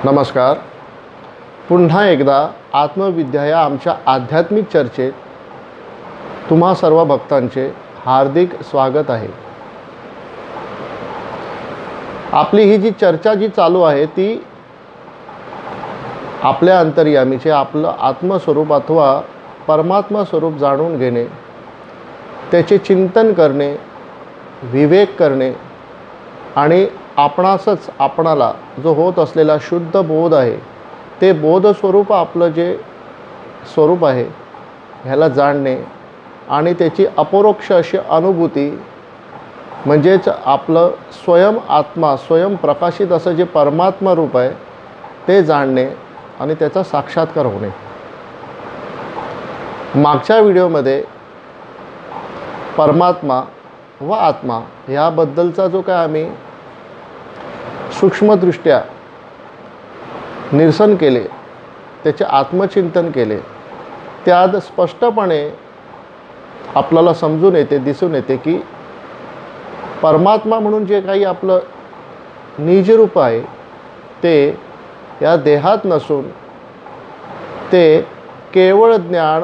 नमस्कार. पुन्हा एकदा आत्मविद्या या आमच्या आध्यात्मिक चर्चेत तुम्हा सर्व भक्तांचे हार्दिक स्वागत आहे. आपली ही जी चर्चा चालू आहे ती आपल्या अंतर्यामीचे आपलं आत्मस्वरूप अथवा परमात्मा स्वरूप जाणून घेणे, त्याचे चिंतन करणे, विवेक करणे आणि आपणासच आपणाला जो होत असलेला शुद्ध बोध आहे ते बोध स्वरूप आपलं जे स्वरूप आहे ह्याला जाणणे आणि त्याची अपरोक्ष अशी अनुभूती म्हणजेच आपलं स्वयं आत्मा स्वयं प्रकाशित असं जे परमात्मा रूप आहे ते जाणणे आणि त्याचा साक्षात्कार होणे. मागच्या व्हिडिओमध्ये परमात्मा व आत्मा याबद्दलचा जो काय आम्ही सूक्ष्मदृष्ट्या निरसन केले, त्याचे आत्मचिंतन केले, त्यात स्पष्टपणे आपल्याला समजून येते, दिसून येते की परमात्मा म्हणून जे काही आपलं निजरूप आहे ते या देहात नसून ते केवळ ज्ञान,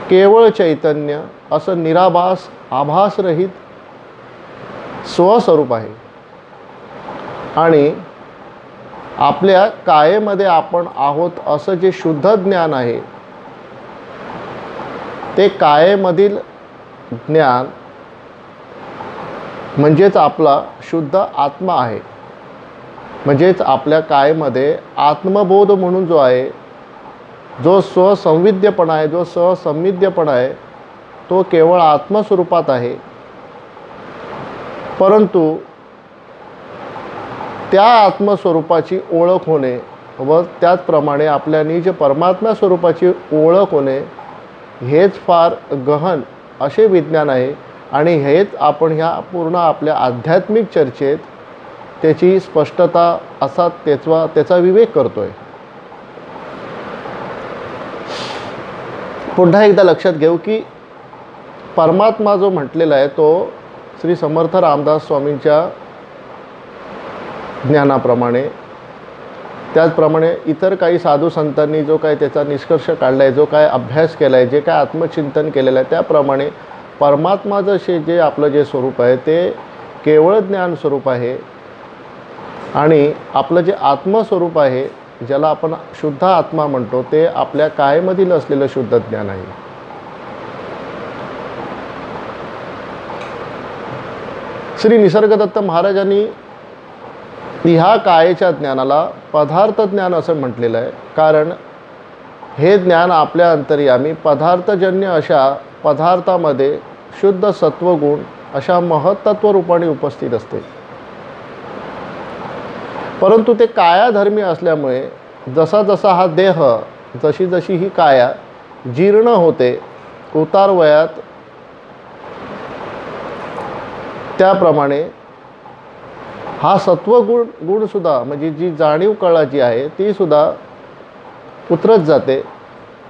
केवळ चैतन्य असं निराभास आभासरहित स्वस्वरूप आहे. आणि आपल्या कायेमध्ये आपण आहोत असं जे शुद्ध ज्ञान आहे ते कायेमधील ज्ञान म्हणजेच आपला शुद्ध आत्मा आहे. म्हणजेच आपल्या कायेमध्ये आत्मबोध म्हणून जो आहे, जो स्वसंविद्यपणा आहे, जो स्वसंविद्यपणा आहे तो केवळ आत्मस्वरूपात आहे. परंतु त्या आत्मस्वरूपाची ओळख होणे व त्याचप्रमाणे आपल्या निज परमात्मा स्वरूपाची ओळख होणे हेच फार गहन असे विज्ञान आहे. आणि हेच आपण ह्या पूर्ण आपल्या आध्यात्मिक चर्चेत त्याची स्पष्टता असा त्याचा विवेक करतोय. पुन्हा एकदा लक्षात घेऊ की परमात्मा जो म्हटलेला आहे तो श्री समर्थ रामदास स्वामींच्या ज्ञानाप्रमाणे, त्याचप्रमाणे इतर काही साधू संतांनी जो काय त्याचा निष्कर्ष काढला आहे, जो काय अभ्यास केला आहे, जे काय आत्मचिंतन केलेलं आहे, त्याप्रमाणे परमात्मा जसे जे आपलं जे स्वरूप आहे ते केवळ ज्ञान स्वरूप आहे. आणि आपलं जे आत्मस्वरूप आहे ज्याला आपण शुद्ध आत्मा म्हणतो ते आपल्या कायेमधील असलेलं शुद्ध ज्ञान आहे. श्री निसर्गदत्त महाराजांनी ह्या कायेच्या ज्ञानाला पदार्थ ज्ञान असं म्हटलेलं आहे. कारण हे ज्ञान आपल्या अंतर्यामी पदार्थजन्य अशा पदार्थामध्ये शुद्ध सत्वगुण अशा महत्त्व रूपाने उपस्थित असते. परंतु ते कायाधर्मी असल्यामुळे जसा जसा हा देह, जशी जशी ही काया जीर्ण होते उतार वयात, त्याप्रमाणे हा सत्वगुणसुद्धा म्हणजे जी जाणीव कळा जी आहे ती सुद्धा उतरत जाते.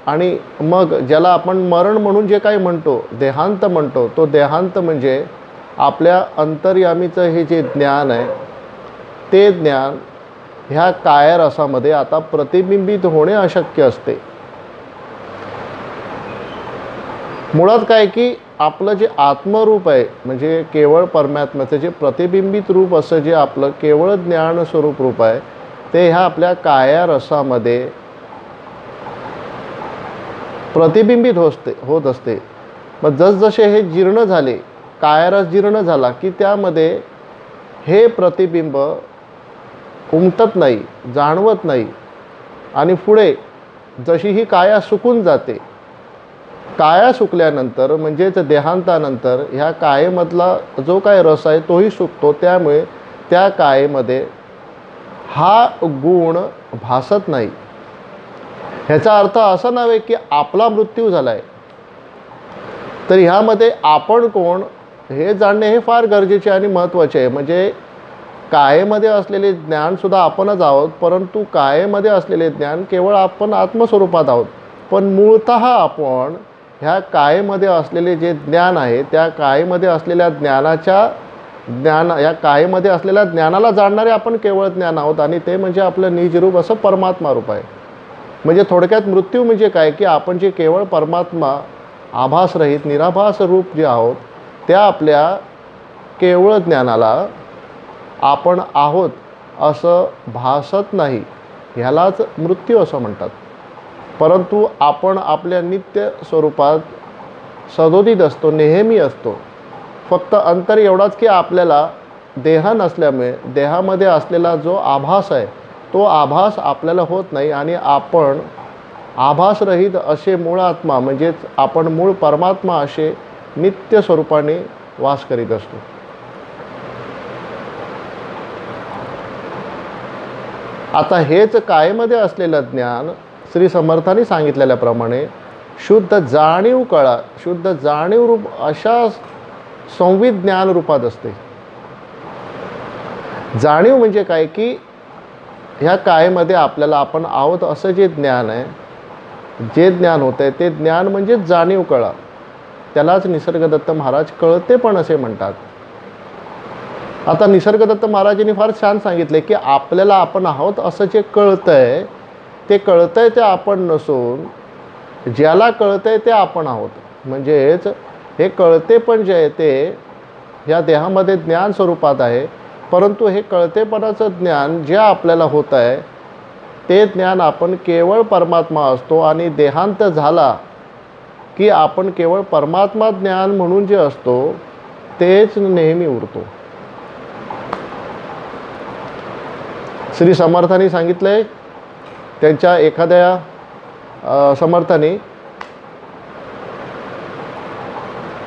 आणि मग ज्याला आपण मरण म्हणून जे काही म्हणतो, देहांत म्हणतो, तो देहांत म्हणजे आपल्या अंतर्यामीचं हे जे ज्ञान आहे ते ज्ञान ह्या कायारसामध्ये आता प्रतिबिंबित होणे अशक्य असते. मुळात काय की आपलं जे आत्मरूप आहे म्हणजे केवळ परमात्म्याचं जे प्रतिबिंबित रूप असं जे आपलं केवळ ज्ञान स्वरूप रूप आहे ते ह्या आपल्या कायारसामध्ये प्रतिबिंबित होत असते. मग जसजसे हे जीर्ण झाले, कायारस जीर्ण झाला की त्यामध्ये हे प्रतिबिंब उमटत नाही, जाणवत नाही. आणि पुढे जशी ही काया सुकून जाते, काया सुकल्यानंतर म्हणजेच देहांतानंतर ह्या कायेमधला जो काय रस आहे तोही सुकतो. त्यामुळे त्या कायेमध्ये हा गुण भासत नाही. ह्याचा अर्थ असा नव्हे की आपला मृत्यू झाला आहे. तर ह्यामध्ये आपण कोण हे जाणणे हे फार गरजेचे आणि महत्त्वाचे आहे. म्हणजे कायेमध्ये असलेले ज्ञानसुद्धा आपणच आहोत, परंतु कायेमध्ये असलेले ज्ञान केवळ आपण आत्मस्वरूपात आहोत. पण मूळतः आपण ह्या कायेमध्ये असलेले जे ज्ञान आहे त्या कायेमध्ये असलेल्या ज्ञानाच्या ज्ञान, या कायेमध्ये असलेल्या ज्ञानाला जाणणारे आपण केवळ ज्ञान आहोत आणि ते म्हणजे आपलं निजरूप असं परमात्मा रूप आहे. म्हणजे थोडक्यात मृत्यू म्हणजे काय की आपण जे केवळ परमात्मा आभासरहित निराभास रूप जे आहोत त्या आपल्या केवळ ज्ञानाला आपण आहोत असं भासत नाही, ह्यालाच मृत्यू असं म्हणतात. परंतु आपण आपल्या नित्य स्वरूपात सदोदित असतो, नेहमी असतो. फक्त अंतर एवढाच की आपल्याला देह नसल्यामुळे देहामध्ये असलेला जो आभास आहे तो आभास आपल्याला होत नाही आणि आपण आभासरहित असे मूळ आत्मा म्हणजेच आपण मूळ परमात्मा असे नित्य स्वरूपाने वास करीत असतो. आता हेच कायेमध्ये असलेलं ज्ञान श्री समर्थांनी सांगितलेल्याप्रमाणे शुद्ध जाणीव कळा, शुद्ध जाणीव रूप अशा संवित ज्ञान रूपात असते. जाणीव म्हणजे काय की ह्या कायेमध्ये आपल्याला आपण आहोत असं जे ज्ञान आहे, जे ज्ञान होतं आहे ते ज्ञान म्हणजे जाणीव कळा. त्यालाच निसर्गदत्त महाराज कळते पण असे म्हणतात. आता निसर्गदत्त महाराजांनी फार छान सांगितले की आपल्याला आपण आहोत असं जे कळतंय ते कळतंय ते आपण नसून ज्याला कळतंय ते आपण आहोत. म्हणजेच हे कळते पण जे आहे ते ह्या देहामध्ये ज्ञान स्वरूपात आहे, परंतु हे कळतेपणाचं ज्ञान जे आपल्याला होत आहे ते ज्ञान आपण केवळ परमात्मा असतो आणि देहांत झाला की आपण केवळ परमात्मा ज्ञान म्हणून जे असतो तेच नेहमी उरतो. श्री समर्थांनी सांगितले, त्यांच्या एखाद्या समर्थांनी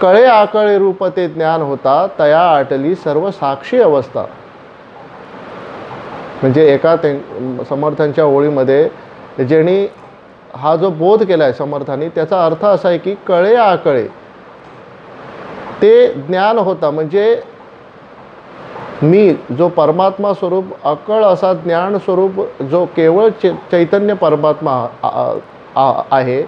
कळे आकळे रूप ते ज्ञान होता तया आटली सर्व साक्षी अवस्था. म्हणजे एका समर्थांच्या ओळीमध्ये ज्यांनी हा जो बोध केला आहे समर्थांनी त्याचा अर्थ असा आहे की कळे आकळे ते ज्ञान होता, म्हणजे मी जो परमात्मा स्वरूप अकळ असा ज्ञान स्वरूप जो केवळ चैतन्य परमात्मा आहे,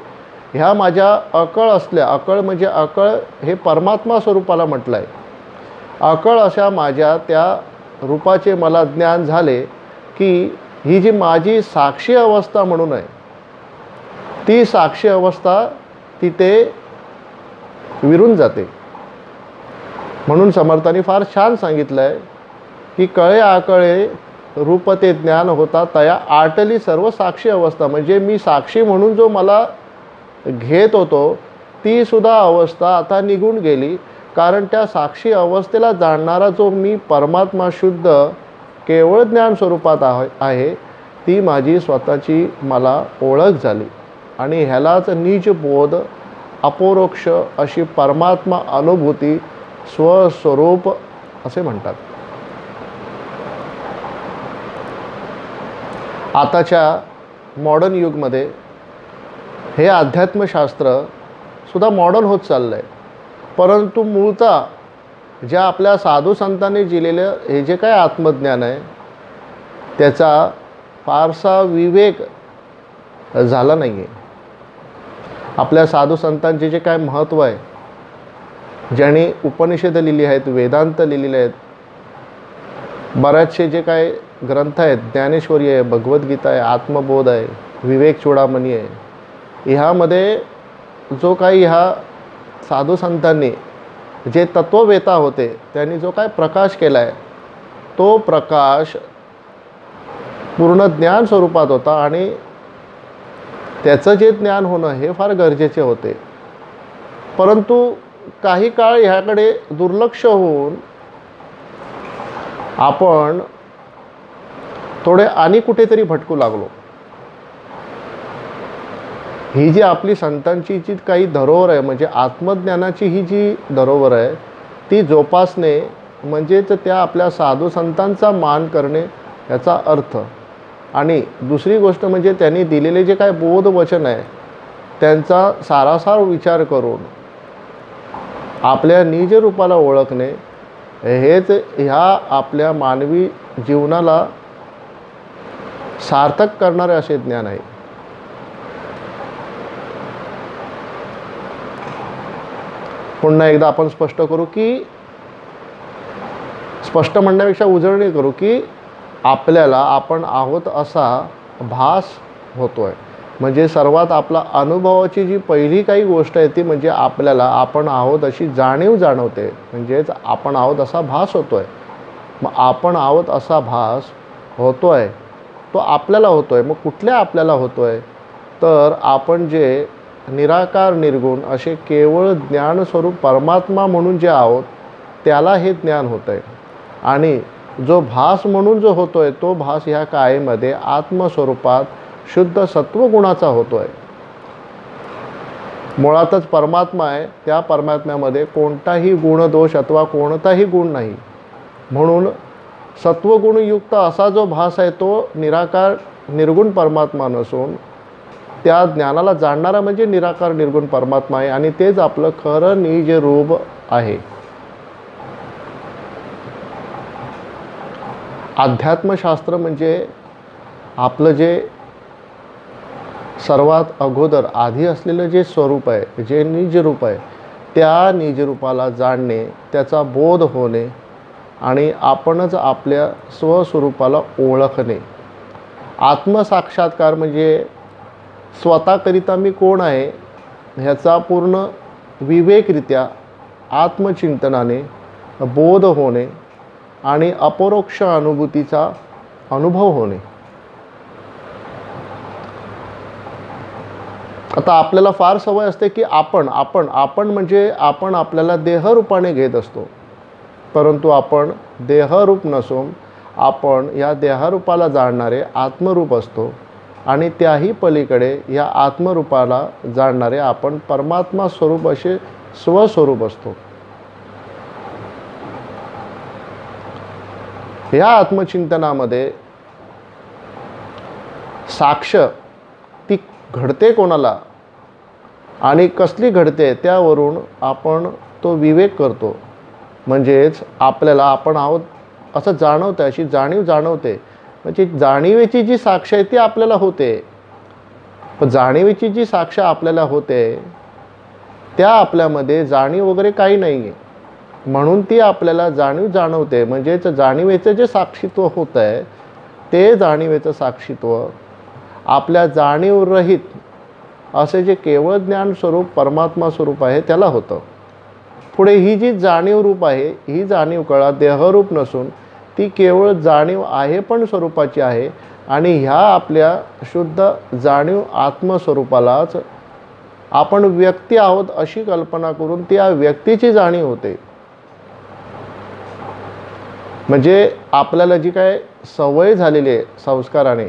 ह्या माझ्या अकळ असल्या, अकळ म्हणजे अकळ हे परमात्मा स्वरूपाला म्हटलं आहे, अकळ अशा माझ्या त्या रूपाचे मला ज्ञान झाले की ही जी माझी साक्षी अवस्था म्हणून आहे ती साक्षी अवस्था तिथे विरून जाते. म्हणून समर्थांनी फार छान सांगितलं आहे की कळे आकळे रूप ते ज्ञान होता तया आटली सर्व साक्षी अवस्था. म्हणजे मी साक्षी म्हणून जो मला घेत होतो ती सुद्धा अवस्था आता निघून गेली, कारण त्या साक्षी अवस्थेला जाणणारा जो मी परमात्मा शुद्ध केवळ ज्ञान स्वरूपात आहे ती माझी स्वतःची मला ओळख झाली आणि ह्यालाच निजबोध अपरोक्ष अशी परमात्मा अनुभूती स्वस्वरूप असे म्हणतात. आताच्या मॉडर्न युगमध्ये हे अध्यात्मशास्त्र सुद्धा मॉडर्न होत चाललं आहे, परंतु मूळतः ज्या आपल्या साधू संतांनी दिलेलं हे जे काय आत्मज्ञान आहे त्याचा फारसा विवेक झाला नाही आहे. आपल्या साधू संतांचे जे काय महत्त्व आहे, ज्यांनी उपनिषद लिहिली आहेत, वेदांत लिहिलेले आहेत, बऱ्याचशे जे काय ग्रंथ आहेत, ज्ञानेश्वरी आहे, भगवद्गीता आहे, आत्मबोध आहे, विवेक चूडामणी आहे, ह्यामध्ये जो काही ह्या साधू संतांनी जे तत्ववेता होते त्यांनी जो काय प्रकाश केला आहे तो प्रकाश पूर्ण ज्ञान स्वरूपात होता आणि त्याचं जे ज्ञान होणं हे फार गरजेचे होते. परंतु काही काळ ह्याकडे दुर्लक्ष होऊन आपण थोडे आणि कुठेतरी भटकू लागलो. ही जी आपली संतांची जी काही धरोहर आहे म्हणजे आत्मज्ञानाची ही जी धरोहर आहे ती जोपासणे म्हणजेच त्या आपल्या साधू संतांचा मान करणे याचा अर्थ. आणि दुसरी गोष्ट म्हणजे त्यांनी दिलेले जे काय बोधवचन आहे त्यांचा सारासार विचार करून आपल्या निज रूपाला ओळखणे हेच ह्या आपल्या मानवी जीवनाला सार्थक करणारे असे ज्ञान आहे. पुन्हा एकदा आपण स्पष्ट करू की स्पष्ट म्हणण्यापेक्षा उजळणी करू की आपल्याला आपण आहोत असा भास होतो आहे. म्हणजे सर्वात आपला अनुभवाची जी पहिली काही गोष्ट आहे ती म्हणजे आपल्याला आपण आहोत अशी जाणीव जाणवते. म्हणजेच आपण आहोत असा भास होतो आहे. मग आपण आहोत असा भास होतो आहे तो आपल्याला होतो आहे. मग कुठल्या आपल्याला होतो आहे? तर आपण जे निराकार निर्गुण असे केवळ ज्ञानस्वरूप परमात्मा म्हणून जे आहोत त्याला हे ज्ञान होतं आहे. आणि जो भास म्हणून जो होतो आहे तो भास ह्या काळेमध्ये आत्मस्वरूपात शुद्ध सत्वगुणाचा होतो आहे. मुळातच परमात्मा आहे. त्या परमात्म्यामध्ये कोणताही गुणदोष अथवा कोणताही गुण नाही. म्हणून सत्वगुणयुक्त असा जो भास आहे तो निराकार निर्गुण परमात्मा नसून त्या ज्ञानाला जाणणारा म्हणजे निराकार निर्गुण परमात्मा आहे. आणि तेच आपलं खरं निज रूप आहे. अध्यात्मशास्त्र म्हणजे आपलं जे सर्वात अगोदर आधी असलेलं जे स्वरूप आहे, जे निजरूप आहे, त्या निजरूपाला जाणणे, त्याचा बोध होणे आणि आपणच आपल्या स्वस्वरूपाला ओळखणे. आत्मसाक्षात्कार म्हणजे स्वतःकरिता मी कोण आहे ह्याचा पूर्ण विवेकरित्या आत्मचिंतनाने बोध होणे आणि अपरोक्ष अनुभूतीचा अनुभव होणे. आता आपल्याला फार सवय असते की आपण म्हणजे आपण आपल्याला देहरूपाने घेत असतो. परंतु आपण देहरूप नसून आपण या देहरूपाला जाणणारे आत्मरूप असतो. आणि त्याही पलीकडे या आत्मरूपाला जाणणारे आपण परमात्मा स्वरूप असे स्वस्वरूप असतो. या आत्मचिंतनामध्ये साक्ष ती घडते कोणाला आणि कसली घडते त्यावरून आपण तो विवेक करतो. म्हणजेच आपल्याला आपण आहोत असं जाणवतं, अशी जाणीव जाणवते. म्हणजे जाणीवेची जी साक्ष आहे ती आपल्याला होते. पण जाणीवेची जी साक्ष आपल्याला होते त्या आपल्यामध्ये जाणीव वगैरे काही नाही आहे. म्हणून ती आपल्याला जाणीव जाणवते. म्हणजेच जाणीवेचं जे साक्षीत्व होतं आहे ते जाणीवेचं साक्षीत्व आपल्या जाणीवरहित असे जे केवळ ज्ञान स्वरूप परमात्मा स्वरूप आहे त्याला होतं. पुढे ही जी जाणीव रूप आहे ही जाणीव कळा देहरूप नसून ती केवळ जाणीव आहे पण स्वरूपाची आहे. आणि ह्या आपल्या शुद्ध जाणीव आत्मस्वरूपालाच आपण व्यक्ती आहोत अशी कल्पना करून ती या व्यक्तीची जाणीव होते. म्हणजे आपल्याला जी काय सवय झालेली आहे संस्काराने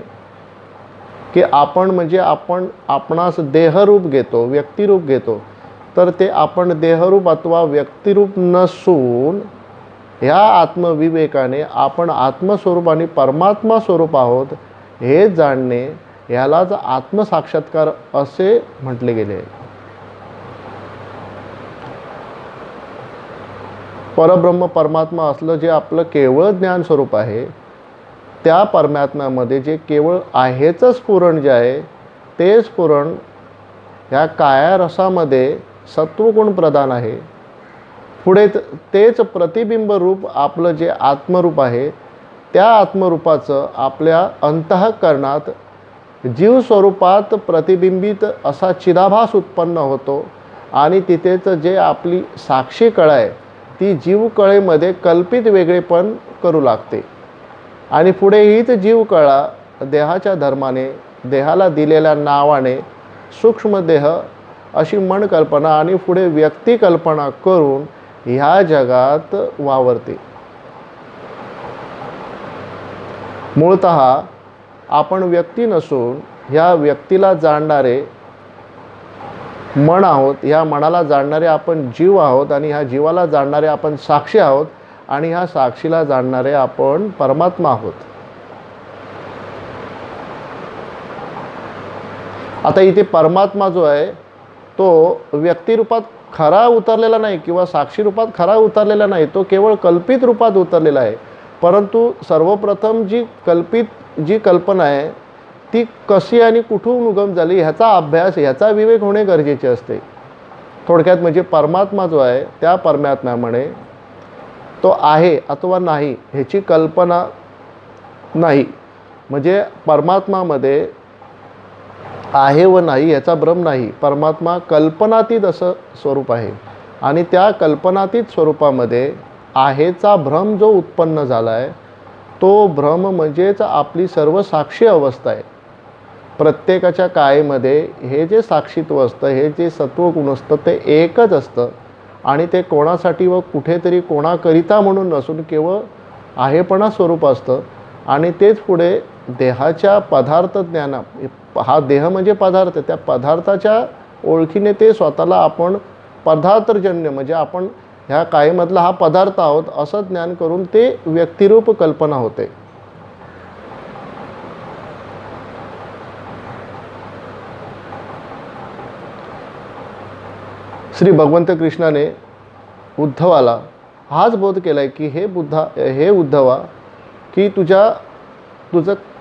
की आपण म्हणजे आपण आपणास देहरूप घेतो, व्यक्तिरूप घेतो, तर ते आपण देहरूप अथवा व्यक्तिरूप नसून ह्या आत्मविवेकाने आपण आत्मस्वरूप आणि परमात्मा स्वरूप आहोत हे जाणणे ह्यालाच आत्मसाक्षात्कार असे म्हटले गेले. परब्रह्म परमात्मा असलं जे आपलं केवळ ज्ञान स्वरूप आहे त्या परमात्म्यामध्ये जे केवळ आहेच स्फुरण जे आहे ते स्फुरण ह्या काया रसामध्ये सत्वगुण प्रधान आहे. पुढे तेच प्रतिबिंब रूप आपलं जे आत्मरूप आहे त्या आत्मरूपाचं आपल्या अंतःकरणात जीव स्वरूपात प्रतिबिंबित असा चिदाभास उत्पन्न होतो. आणि तिथेच जे आपली साक्षी कळा आहे ती जीव कळेमध्ये कल्पित वेगळेपण करू लागते. आणि पुढे हीच जीव कळा देहाच्या धर्माने देहाला दिलेल्या नावाने सूक्ष्मदेह अशी मन कल्पना आणि पुढे व्यक्ती कल्पना करून ह्या जगात वावरते. मूळतः आपण व्यक्ती नसून ह्या व्यक्तीला जाणणारे मन आहोत. ह्या मनाला जाणणारे आपण जीव आहोत आणि ह्या जीवाला जाणणारे आपण साक्षी आहोत आणि ह्या साक्षीला जाणणारे आपण परमात्मा आहोत. आता इथे परमात्मा जो आहे तो व्यक्तिरूपात खरा उतरलेला नाही किंवा साक्षी रूपात खरा उतरलेला नाही, तो केवळ कल्पित रूपात उतरलेला आहे. परंतु सर्वप्रथम जी कल्पना आहे ती कशी आणि कुठून उगम झाली ह्याचा अभ्यास ह्याचा विवेक होणे गरजेचे असते. थोडक्यात म्हणजे परमात्मा जो आहे त्या परमात्म्यामुळे तो आहे अथवा नाही ह्याची कल्पना नाही. म्हणजे परमात्मामध्ये आहे व नाही याचा भ्रम नाही. परमात्मा कल्पनातीत असं स्वरूप आहे आणि त्या कल्पनातीत स्वरूपामध्ये आहेचा भ्रम जो उत्पन्न झाला आहे तो भ्रम म्हणजेच आपली सर्व साक्षी अवस्था आहे. प्रत्येकाच्या कायेमध्ये हे जे साक्षीत्व असतं, हे जे सत्वगुण असतं ते एकच असतं आणि ते कोणासाठी व कुठेतरी कोणाकरिता म्हणून नसून केवळ आहेपणा स्वरूप असतं. आणि तेच पुढे देहाच्या पदार्थ ज्ञाना, हा देह म्हणजे पदार्थ, त्या पदार्थाच्या ओळखीने ते स्वतःला आपण पदार्थजन्य म्हणजे आपण ह्या कायेमधला हा पदार्थ आहोत असं ज्ञान करून ते व्यक्तिरूप कल्पना होते. श्री भगवंत कृष्णाने उद्धवाला हाच बोध केला आहे की हे उद्धवा की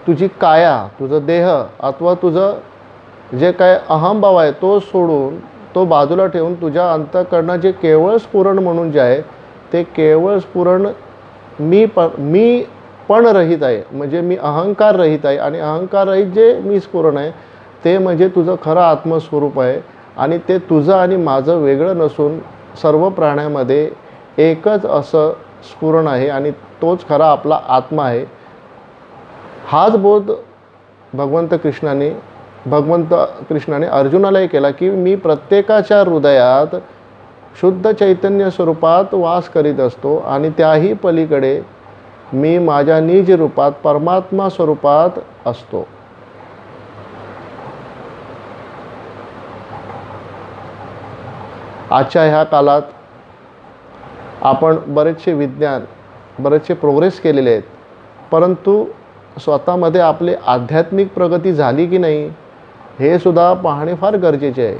तुझी काया, तुझं देह अथवा तुझं जे काय अहंभाव आहे तो सोडून, तो बाजूला ठेवून तुझ्या अंतःकरणाचे केवळ स्फुरण म्हणून जे आहे ते केवळ स्फुरण मी पण रहित आहे. म्हणजे मी अहंकार रहित आहे आणि अहंकार रहित जे मी स्फुरण आहे ते म्हणजे तुझं खरं आत्मस्वरूप आहे. आणि ते तुझं आणि माझं वेगळं नसून सर्व प्राण्यामध्ये एकच असं स्फुरण आहे आणि तोच खरा आपला आत्मा आहे. हाच बोध भगवंत कृष्णाने अर्जुनालाही केला की मी प्रत्येकाच्या हृदयात शुद्ध चैतन्य स्वरूपात वास करीत असतो आणि त्याही पलीकडे मी माझ्या निज रूपात परमात्मा स्वरूपात असतो. आजच्या ह्या काळात आपण बरेचसे प्रोग्रेस केलेले आहेत, परंतु स्वतःमध्ये आपली आध्यात्मिक प्रगती झाली की नाही हे सुद्धा पाहणे फार गरजेचे आहे.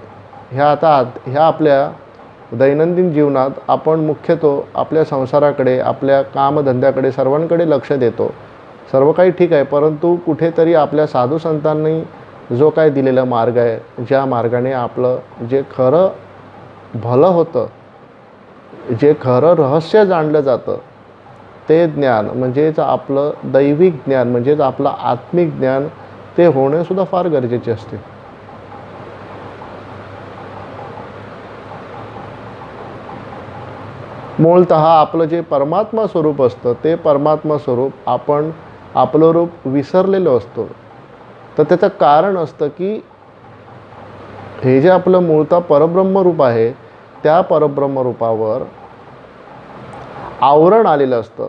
ह्या आपल्या दैनंदिन जीवनात आपण मुख्यतः आपल्या संसाराकडे, आपल्या कामधंद्याकडे, सर्वांकडे लक्ष देतो. सर्व काही ठीक आहे, परंतु कुठेतरी आपल्या साधू संतांनी जो काय दिलेला मार्ग आहे, ज्या मार्गाने आपलं जे खरं भलं होतं, जे खरं रहस्य जाणलं जातं ते ज्ञान म्हणजेच आपलं दैविक ज्ञान म्हणजेच आपलं आत्मिक ज्ञान ते होणेसुद्धा फार गरजेचे असते. मूलतः आपलं जे परमात्मा स्वरूप असतं ते परमात्मा स्वरूप आपण आपलं रूप विसरलेलो असतो. तर त्याचं कारण असतं की हे जे आपलं मूळतः परब्रह्म रूप आहे त्या परब्रह्म रूपावर आवरण आलेलं असतं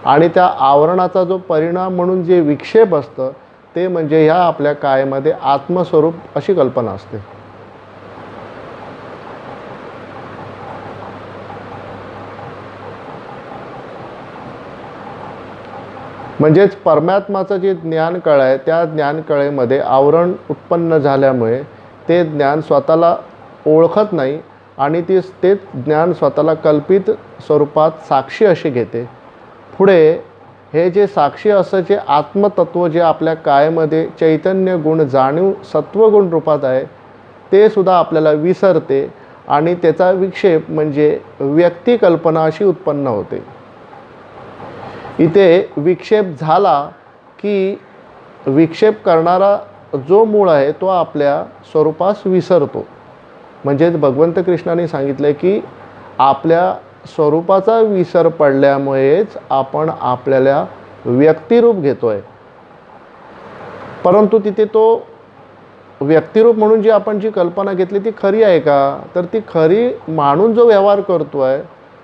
आणि त्या आवरणाचा जो परिणाम म्हणून जे विक्षेप असतं ते म्हणजे ह्या आपल्या कायेमध्ये आत्मस्वरूप अशी कल्पना असते. म्हणजेच परमात्माचं जे ज्ञानकळ आहे त्या ज्ञानकळेमध्ये आवरण उत्पन्न झाल्यामुळे ते ज्ञान स्वतःला ओळखत नाही आणि ते ज्ञान स्वतःला कल्पित स्वरूपात साक्षी अशी घेते. पुढे हे जे साक्षी असं जे आत्मतत्व जे आपल्या कायेमध्ये चैतन्य गुण जाणीव सत्वगुण रूपात आहे ते सुद्धा आपल्याला विसरते आणि त्याचा विक्षेप म्हणजे व्यक्तिकल्पना अशी उत्पन्न होते. इथे विक्षेप झाला की विक्षेप करणारा जो मूळ आहे तो आपल्या स्वरूपास विसरतो. म्हणजेच भगवंत कृष्णाने सांगितलं की आपल्या स्वरूपाचा विसर पडल्यामुळेच आपण आपल्याला व्यक्तिरूप घेतो आहे. परंतु तिथे तो व्यक्तिरूप म्हणून जी आपण जी कल्पना घेतली ती खरी आहे का, तर ती खरी मानून जो व्यवहार करतो आहे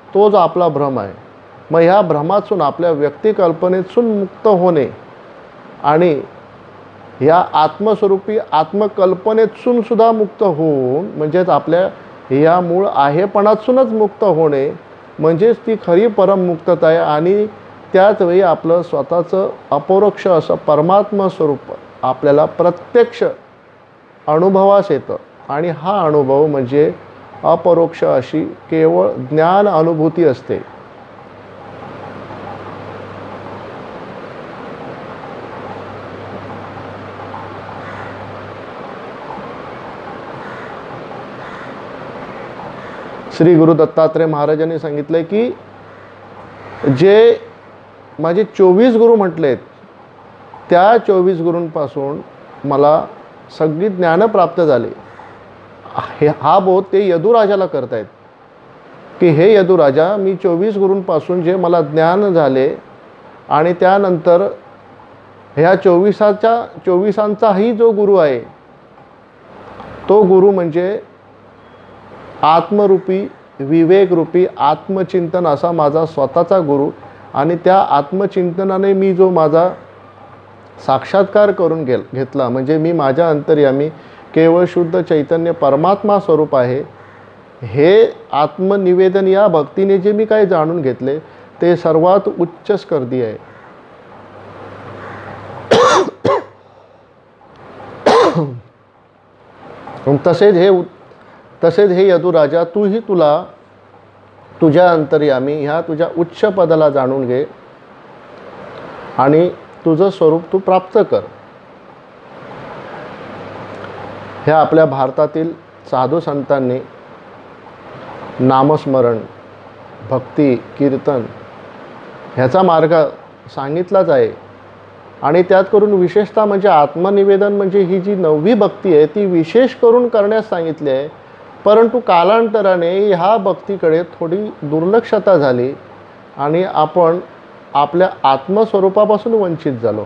तोच आपला भ्रम आहे. मग ह्या भ्रमातून आपल्या व्यक्तिकल्पनेतून मुक्त होणे आणि ह्या आत्मस्वरूपी आत्मकल्पनेतून सुद्धा मुक्त होऊन म्हणजेच आपल्या ह्या मूळ आहेपणातूनच मुक्त होणे म्हणजेच ती खरी परममुक्तता आहे. आणि त्याच वेळी आपलं स्वतःचं अपरोक्ष असं परमात्मा स्वरूप आपल्याला प्रत्यक्ष अनुभवास येतं आणि हा अनुभव म्हणजे अपरोक्ष अशी केवळ ज्ञान अनुभूती असते. श्री गुरु दत्तात्रय महाराजांनी सांगितले की जे माझे 24 गुरु म्हटलेत, त्या 24 गुरूंपासून मला सगळी ज्ञान प्राप्त झाले. हा बोध ते यदुराजाला करतायत की हे यदुराजा, मी 24 गुरूंपासून जे मला ज्ञान झाले आणि त्यानंतर ह्या 24ांचाही जो गुरु आहे तो गुरु म्हणजे आत्मरूपी, विवेकरूपी आत्मचिंतन असा माझा स्वतःचा गुरु. आणि त्या आत्मचिंतनाने मी जो माझा साक्षात्कार करून घेतला, म्हणजे मी माझ्या अंतर्यामी केवळ शुद्ध चैतन्य परमात्मा स्वरूप आहे, हे आत्मनिवेदन या भक्तीने जे मी काही जाणून घेतले ते सर्वात उच्च स्कर्दी आहे. तसेच हे यदुराजा, तूही तुला तुझ्या अंतर्यामी ह्या तुझ्या उच्च पदाला जाणून घे आणि तुझं स्वरूप तू प्राप्त कर. ह्या आपल्या भारतातील साधू संतांनी नामस्मरण, भक्ती, कीर्तन ह्याचा मार्ग सांगितलाच आहे. आणि त्यात करून विशेषतः म्हणजे आत्मनिवेदन म्हणजे ही जी 9वी भक्ती आहे ती विशेष करून करण्यास सांगितली आहे. परंतु कालांतराने ह्या भक्तीकडे थोडी दुर्लक्षता झाली आणि आपण आपल्या आत्मस्वरूपापासून वंचित झालो.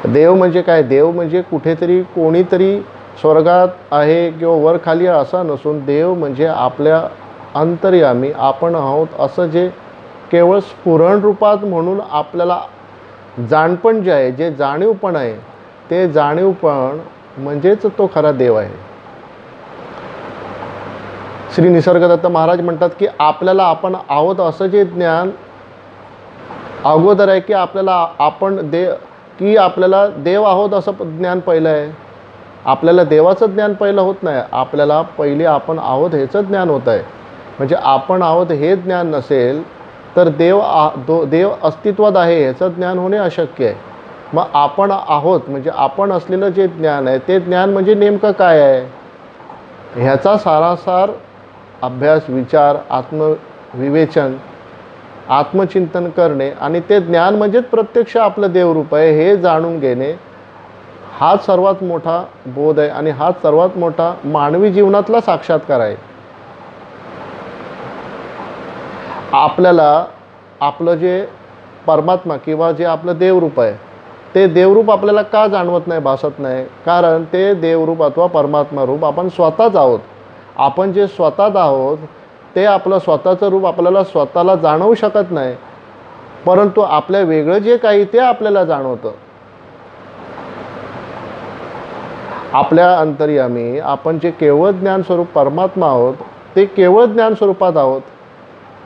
देव म्हणजे काय? देव म्हणजे कुठेतरी कोणीतरी स्वर्गात आहे किंवा वर खाली असं नसून, देव म्हणजे आपल्या अंतर्यामी आपण आहोत असं जे केवळ स्फुरण रूपात म्हणून आपल्याला जाणपण जे आहे, जे जाणीवपण आहे, ते जाणीवपण म्हणजेच तो खरा देव आहे. श्री निसर्गदत्त महाराज म्हणतात की आपल्याला आपण आहोत असं जे ज्ञान अगोदर आहे, की आपल्याला आपल्याला देव आहोत असं ज्ञान पहिलं आहे. आपल्याला देवाचं ज्ञान पहिलं होत नाही, आपल्याला पहिले आपण आहोत ह्याचं ज्ञान होत आहे. म्हणजे आपण आहोत हे ज्ञान नसेल तर देव अस्तित्वात आहे ह्याचं ज्ञान होणे अशक्य आहे. मग आपण आहोत म्हणजे आपण असलेलं जे ज्ञान आहे ते ज्ञान म्हणजे नेमकं काय आहे, ह्याचा सारासार अभ्यास, विचार, आत्मविवेचन, आत्मचिंतन करणे आणि ते ज्ञान म्हणजेच प्रत्यक्ष आपलं देवरूप आहे हे जाणून घेणे, हाच सर्वात मोठा बोध आहे आणि हाच सर्वात मोठा मानवी जीवनातला साक्षात्कार आहे. आपल्याला आपलं जे परमात्मा किंवा जे आपलं देवरूप आहे ते देवरूप आपल्याला का जाणवत नाही, भासत नाही? कारण ते देवरूप अथवा परमात्मा रूप आपण स्वतःच आहोत. आपण जे स्वतःच आहोत ते आपलं स्वतःचं रूप आपल्याला स्वतःला जाणवू शकत नाही, परंतु आपल्या वेगळं जे काही ते आपल्याला जाणवतं. आपल्या अंतर्यामी आपण जे केवळ ज्ञान स्वरूप परमात्मा आहोत ते केवळ ज्ञान स्वरूपात आहोत,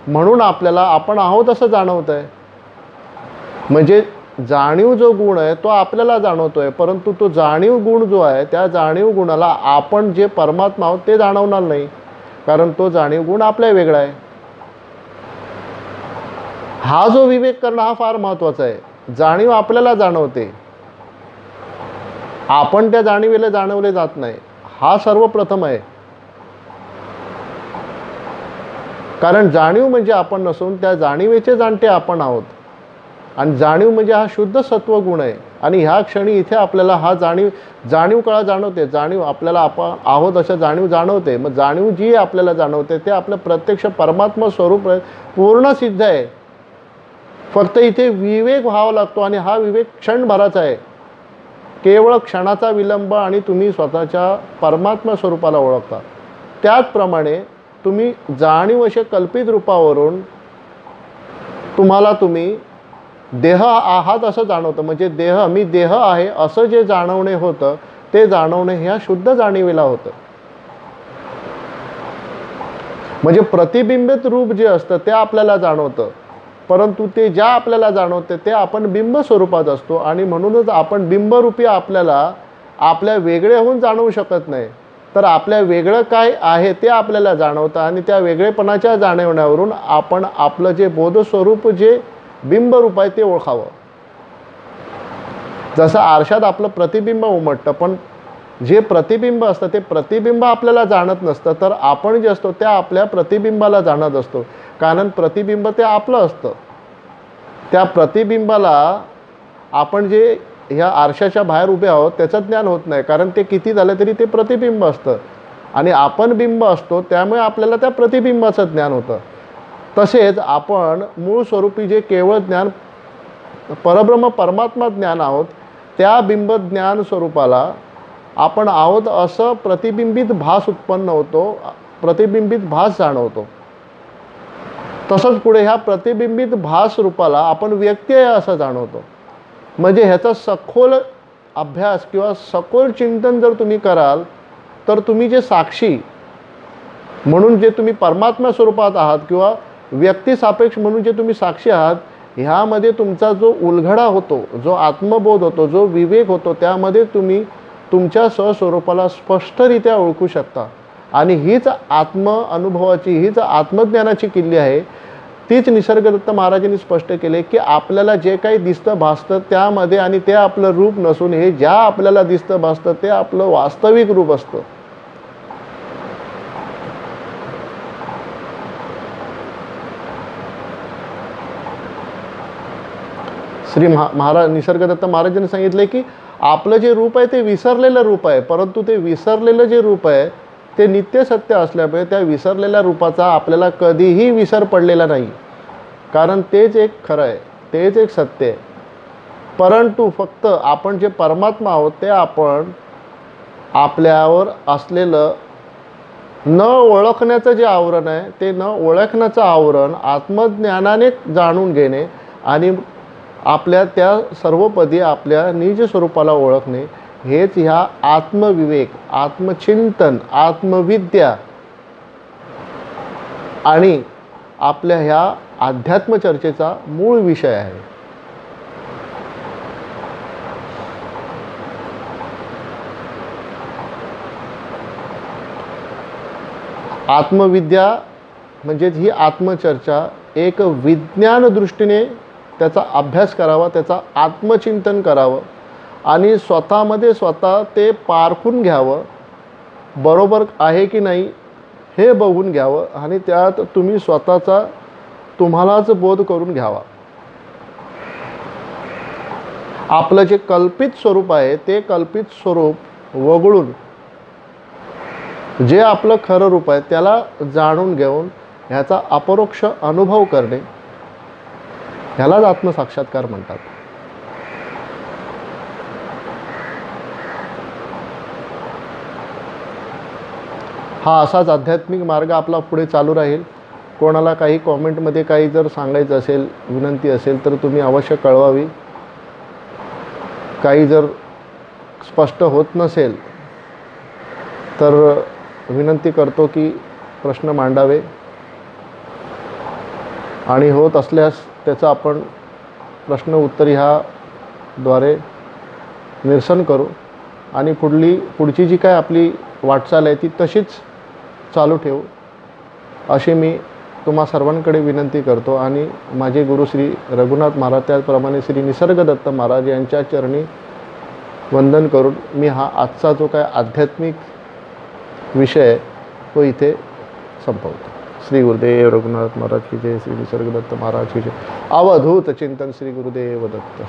म्हणून आपल्याला आपण आहोत असं जाणवत आहे. म्हणजे जाणीव जो गुण आहे तो आपल्याला जाणवतोय, परंतु तो जाणीव गुण जो आहे त्या जाणीव गुणाला आपण जे परमात्मा आहोत ते जाणवणार नाही, कारण तो जाणीव गुण आपल्या वेगळा आहे. हा जो विवेक करणं हा फार महत्त्वाचा आहे. जाणीव आपल्याला जाणवते, आपण त्या जाणीवेला जाणवले जात नाही, हा सर्वप्रथम आहे. कारण जाणीव म्हणजे आपण नसून त्या जाणीवेचे जाणते आपण आहोत. आणि जाणीव म्हणजे हा शुद्ध सत्व गुण आहे. आणि ह्या क्षणी इथे आपल्याला हा जाणीव कळा जाणवते. जाणीव आपल्याला आपण आहोत असं जाणीव जाणवते. मग जाणीव जी आपल्याला जाणवते ते आपलं प्रत्यक्ष परमात्मा स्वरूप पूर्ण सिद्ध आहे. फक्त इथे विवेक व्हावा लागतो आणि हा विवेक क्षणभराचा आहे. केवळ क्षणाचा विलंब आणि तुम्ही स्वतःच्या परमात्मा स्वरूपाला ओळखता. त्याचप्रमाणे तुम्ही जाणीव अशा कल्पित रूपावरून तुम्ही देह आहात असं जाणवतं. म्हणजे मी देह आहे असं जे जाणवणे होतं ते जाणवणे ह्या शुद्ध जाणीवेला होतं. म्हणजे प्रतिबिंबित रूप जे असतं ते आपल्याला जाणवतं, परंतु ते ज्या आपल्याला जाणवते ते आपण बिंब स्वरूपात असतो. आणि म्हणूनच आपण बिंबरूपी आपल्याला आपल्या वेगळे होऊन जाणवू शकत नाही, तर आपल्या वेगळं काय आहे ते आपल्याला जाणवतं. आणि त्या वेगळेपणाच्या जाणवण्यावरून आपण आपलं जे बोधस्वरूप जे बिंबरूप आहे ते ओळखावं. जसं आरशात आपलं प्रतिबिंब उमटतं, पण जे प्रतिबिंब असतं ते प्रतिबिंब आपल्याला जाणत नसतं, तर आपण जे असतो त्या आपल्या प्रतिबिंबाला जाणत असतो. कारण प्रतिबिंब ते आपलं असतं. त्या प्रतिबिंबाला आपण जे ह्या आरशाच्या बाहेर उभे आहोत त्याचं ज्ञान होत नाही, कारण ते किती झालं तरी ते प्रतिबिंब असतं आणि आपण बिंब असतो, त्यामुळे आपल्याला त्या प्रतिबिंबाचं ज्ञान होतं. तसेच आपण मूळ स्वरूपी जे केवळ ज्ञान परब्रह्म परमात्मा ज्ञान आहोत, त्या बिंब ज्ञान स्वरूपाला आपण आहोत असं प्रतिबिंबित भास उत्पन्न होतो, प्रतिबिंबित भास जाणवतो. तसंच पुढे ह्या प्रतिबिंबित भास रूपाला आपण व्यक्ती आहे असं जाणवतो. म्हणजे ह्याचा सखोल अभ्यास किंवा सखोल चिंतन जर तुम्ही कराल तर तुम्ही जे साक्षी म्हणून जे तुम्ही परमात्मा स्वरूपात आहात किंवा व्यक्तिसापेक्ष म्हणून जे तुम्ही साक्षी आहात, ह्यामध्ये तुमचा जो उलगडा होतो, जो आत्मबोध होतो, जो विवेक होतो, त्यामध्ये तुम्ही तुमच्या स्वस्वरूपाला स्पष्टरित्या ओळखू शकता. आणि हीच आत्म अनुभवाची, हीच आत्मज्ञानाची किल्ली आहे. तीच निसर्गदत्त महाराजांनी स्पष्ट केले की आपल्याला जे काही दिसतं भासतं त्यामध्ये आणि ते आपलं रूप नसून हे ज्या आपल्याला दिसतं भासतं ते आपलं वास्तविक रूप असतं. श्री महाराज निसर्गदत्त महाराजांनी सांगितले की आपलं जे रूप आहे ते विसरलेलं रूप आहे, परंतु ते विसरलेलं जे रूप आहे ते नित्य सत्य असल्यामुळे त्या विसरलेल्या रूपाचा आपल्याला कधीही विसर पडलेला नाही, कारण तेच एक खरं आहे, तेच एक सत्य आहे. परंतु फक्त आपण जे परमात्मा आहोत ते आपण आपल्यावर असलेलं न ओळखण्याचं जे आवरण आहे ते न ओळखण्याचं आवरण आत्मज्ञानाने जाणून घेणे आणि आपल्या त्या सर्वपदी आपल्या निज स्वरूपाला ओळखणे, हेच ह्या आत्मविवेक, आत्मचिंतन, आत्मविद्या आणि आपल्या ह्या अध्यात्म चर्चेचा मूळ विषय आहे. आत्मविद्या म्हणजेच ही आत्मचर्चा एक विज्ञान दृष्टीने त्याचा अभ्यास करावा, त्याचा आत्मचिंतन करावं आणि स्वतःमध्ये स्वतः ते पारखून घ्यावं, बरोबर आहे की नाही हे बघून घ्यावं आणि त्यात तुम्ही स्वतःचा तुम्हालाच बोध करून घ्यावा. आपलं जे कल्पित स्वरूप आहे ते कल्पित स्वरूप वगळून जे आपलं खरं रूप आहे त्याला जाणून घेऊन ह्याचा अपरोक्ष अनुभव करणे, ह्यालाच आत्मसाक्षात्कार म्हणतात. हा असाच आध्यात्मिक मार्ग आपला पुढे चालू राहील. कोणाला काही कॉमेंटमध्ये काही जर सांगायचं असेल, विनंती असेल तर तुम्ही अवश्य कळवावी. काही जर स्पष्ट होत नसेल तर विनंती करतो की प्रश्न मांडावे आणि होत असल्यास त्याचं आपण प्रश्न उत्तर ह्याद्वारे निरसन करू आणि पुढची जी काय आपली वाटचाल आहे ती तशीच चालू ठेवू अशी मी तुम्हा सर्वांकडे विनंती करतो. आणि माझे गुरु श्री रघुनाथ महाराज त्याचप्रमाणे श्री निसर्गदत्त महाराज यांच्या चरणी वंदन करून मी हा आजचा जो काय आध्यात्मिक विषय तो इथे संपवतो. श्री गुरुदेव रघुनाथ महाराज की जय, श्री निसर्गदत्त महाराज की जय. अवधूत चिंतन श्री गुरुदेव दत्त.